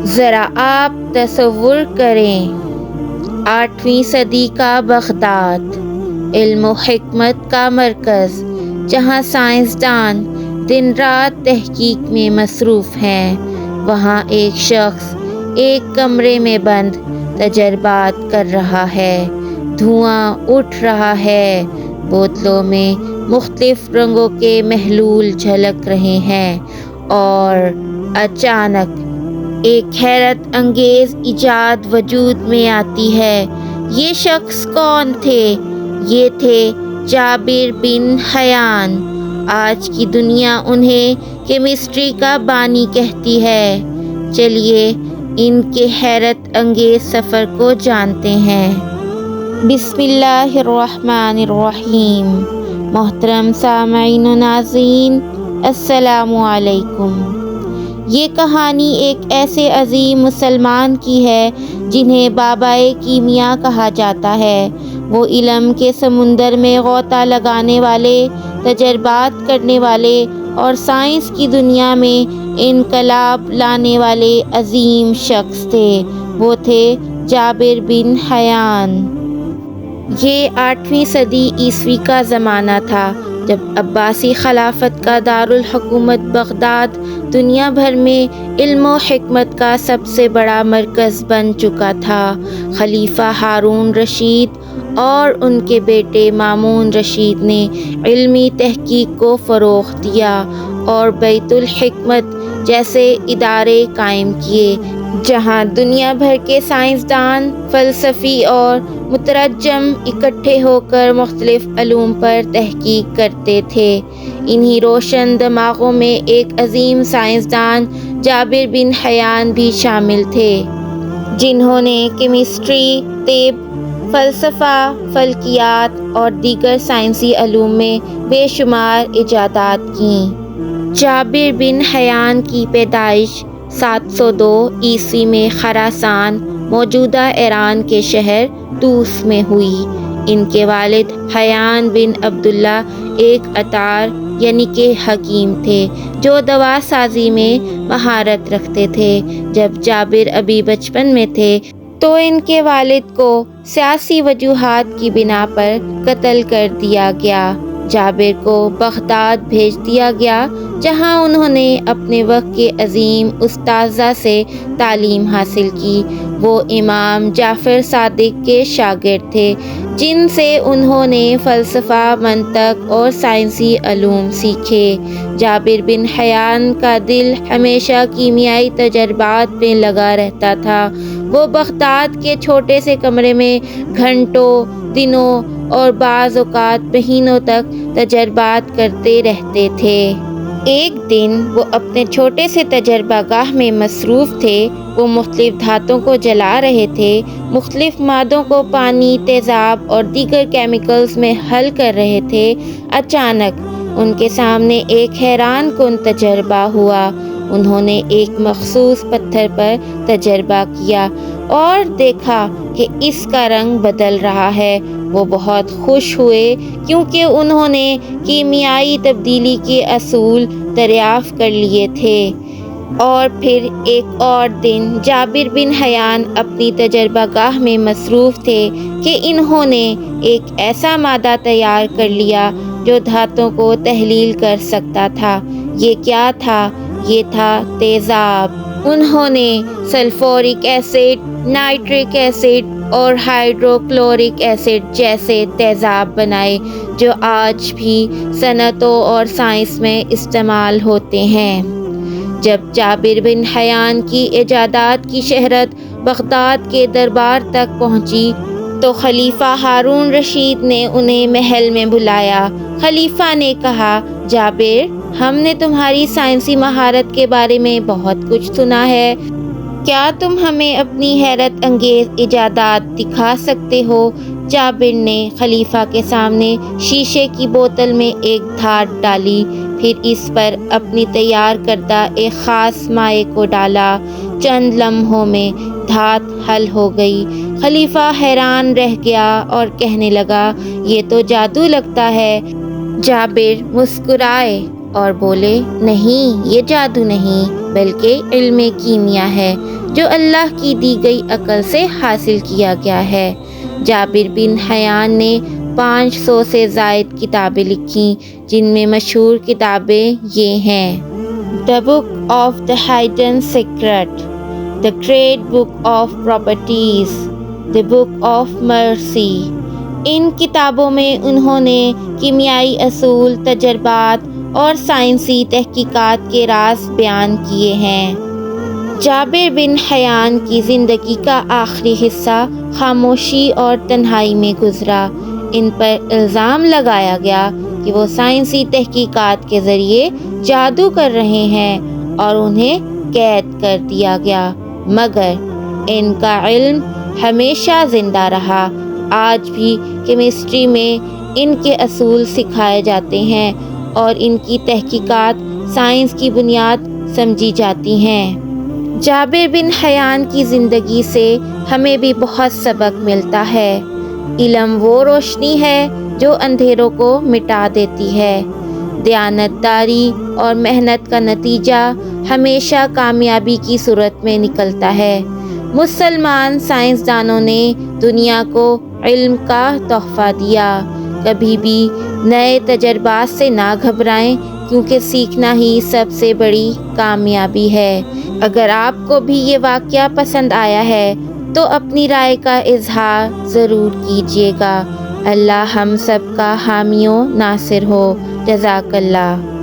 ذرا آپ تصور کریں، 8ویں صدی کا بغداد، علم و حکمت کا مرکز، جہاں سائنسدان دن رات تحقیق میں مصروف ہیں، وہاں ایک شخص ایک کمرے میں بند تجربات کر رہا ہے۔ دھواں اٹھ رہا ہے، بوتلوں میں مختلف رنگوں کے محلول جھلک رہے ہیں، اور اچانک ایک حیرت انگیز ایجاد وجود میں آتی ہے۔ یہ شخص کون تھے؟ یہ تھے جابر بن حیان۔ آج کی دنیا انہیں کیمسٹری کا بانی کہتی ہے۔ چلیے ان کے حیرت انگیز سفر کو جانتے ہیں۔ بسم اللہ الرحمن الرحیم۔ محترم سامعین و ناظرین، السلام علیکم۔ یہ کہانی ایک ایسے عظیم مسلمان کی ہے جنہیں بابائے کیمیا کہا جاتا ہے۔ وہ علم کے سمندر میں غوطہ لگانے والے، تجربات کرنے والے اور سائنس کی دنیا میں انقلاب لانے والے عظیم شخص تھے۔ وہ تھے جابر بن حیان۔ یہ 8ویں صدی عیسوی کا زمانہ تھا جب عباسی خلافت کا دارالحکومت بغداد دنیا بھر میں علم و حکمت کا سب سے بڑا مرکز بن چکا تھا۔ خلیفہ ہارون رشید اور ان کے بیٹے مامون رشید نے علمی تحقیق کو فروغ دیا اور بیت الحکمت جیسے ادارے قائم کیے، جہاں دنیا بھر کے سائنسدان، فلسفی اور مترجم اکٹھے ہو کر مختلف علوم پر تحقیق کرتے تھے۔ انہی روشن دماغوں میں ایک عظیم سائنسدان جابر بن حیان بھی شامل تھے، جنہوں نے کیمسٹری، طب، فلسفہ، فلکیات اور دیگر سائنسی علوم میں بے شمار ایجادات کیں۔ جابر بن حیان کی پیدائش 702 عیسوی میں خراسان، موجودہ ایران کے شہر طوس میں ہوئی۔ ان کے والد حیان بن عبداللہ ایک عطار یعنی کہ حکیم تھے جو دوا سازی میں مہارت رکھتے تھے۔ جب جابر ابھی بچپن میں تھے تو ان کے والد کو سیاسی وجوہات کی بنا پر قتل کر دیا گیا۔ جابر کو بغداد بھیج دیا گیا، جہاں انہوں نے اپنے وقت کے عظیم اساتذہ سے تعلیم حاصل کی۔ وہ امام جعفر صادق کے شاگرد تھے، جن سے انہوں نے فلسفہ، منطق اور سائنسی علوم سیکھے۔ جابر بن حیان کا دل ہمیشہ کیمیائی تجربات میں لگا رہتا تھا۔ وہ بغداد کے چھوٹے سے کمرے میں گھنٹوں، دنوں اور بعض اوقات مہینوں تک تجربات کرتے رہتے تھے۔ ایک دن وہ اپنے چھوٹے سے تجربہ گاہ میں مصروف تھے۔ وہ مختلف دھاتوں کو جلا رہے تھے، مختلف مادوں کو پانی، تیزاب اور دیگر کیمیکلز میں حل کر رہے تھے۔ اچانک ان کے سامنے ایک حیران کن تجربہ ہوا۔ انہوں نے ایک مخصوص پتھر پر تجربہ کیا اور دیکھا کہ اس کا رنگ بدل رہا ہے۔ وہ بہت خوش ہوئے کیونکہ انہوں نے کیمیائی تبدیلی کے اصول دریافت کر لیے تھے۔ اور پھر ایک اور دن جابر بن حیان اپنی تجربہ گاہ میں مصروف تھے کہ انہوں نے ایک ایسا مادہ تیار کر لیا جو دھاتوں کو تحلیل کر سکتا تھا۔ یہ کیا تھا؟ یہ تھا تیزاب۔ انہوں نے سلفورک ایسڈ، نائٹرک ایسڈ اور ہائیڈرو کلورک ایسڈ جیسے تیزاب بنائے جو آج بھی صنعتوں اور سائنس میں استعمال ہوتے ہیں۔ جب جابر بن حیان کی ایجادات کی شہرت بغداد کے دربار تک پہنچی تو خلیفہ ہارون رشید نے انہیں محل میں بلایا۔ خلیفہ نے کہا، جابر، ہم نے تمہاری سائنسی مہارت کے بارے میں بہت کچھ سنا ہے۔ کیا تم ہمیں اپنی حیرت انگیز ایجادات دکھا سکتے ہو؟ جابر نے خلیفہ کے سامنے شیشے کی بوتل میں ایک دھات ڈالی، پھر اس پر اپنی تیار کردہ ایک خاص مائع کو ڈالا۔ چند لمحوں میں دھات حل ہو گئی۔ خلیفہ حیران رہ گیا اور کہنے لگا، یہ تو جادو لگتا ہے۔ جابر مسکرائے اور بولے نہیں، یہ جادو نہیں بلکہ علم کیمیا ہے جو اللہ کی دی گئی عقل سے حاصل کیا گیا ہے۔ جابر بن حیان نے 500 سے زائد کتابیں لکھیں، جن میں مشہور کتابیں یہ ہیں: The Book of the Hidden Secret, The Great Book of Properties, The Book of Mercy۔ ان کتابوں میں انہوں نے کیمیائی اصول، تجربات اور سائنسی تحقیقات کے راز بیان کیے ہیں۔ جابر بن حیان کی زندگی کا آخری حصہ خاموشی اور تنہائی میں گزرا۔ ان پر الزام لگایا گیا کہ وہ سائنسی تحقیقات کے ذریعے جادو کر رہے ہیں اور انہیں قید کر دیا گیا، مگر ان کا علم ہمیشہ زندہ رہا۔ آج بھی کیمسٹری میں ان کے اصول سکھائے جاتے ہیں اور ان کی تحقیقات سائنس کی بنیاد سمجھی جاتی ہیں۔ جابر بن حیان کی زندگی سے ہمیں بھی بہت سبق ملتا ہے۔ علم وہ روشنی ہے جو اندھیروں کو مٹا دیتی ہے۔ دیانتداری اور محنت کا نتیجہ ہمیشہ کامیابی کی صورت میں نکلتا ہے۔ مسلمان سائنسدانوں نے دنیا کو علم کا تحفہ دیا۔ کبھی بھی نئے تجربات سے نہ گھبرائیں، کیونکہ سیکھنا ہی سب سے بڑی کامیابی ہے۔ اگر آپ کو بھی یہ واقعہ پسند آیا ہے تو اپنی رائے کا اظہار ضرور کیجیے گا۔ اللہ ہم سب کا حامی و ناصر ہو۔ جزاک اللہ۔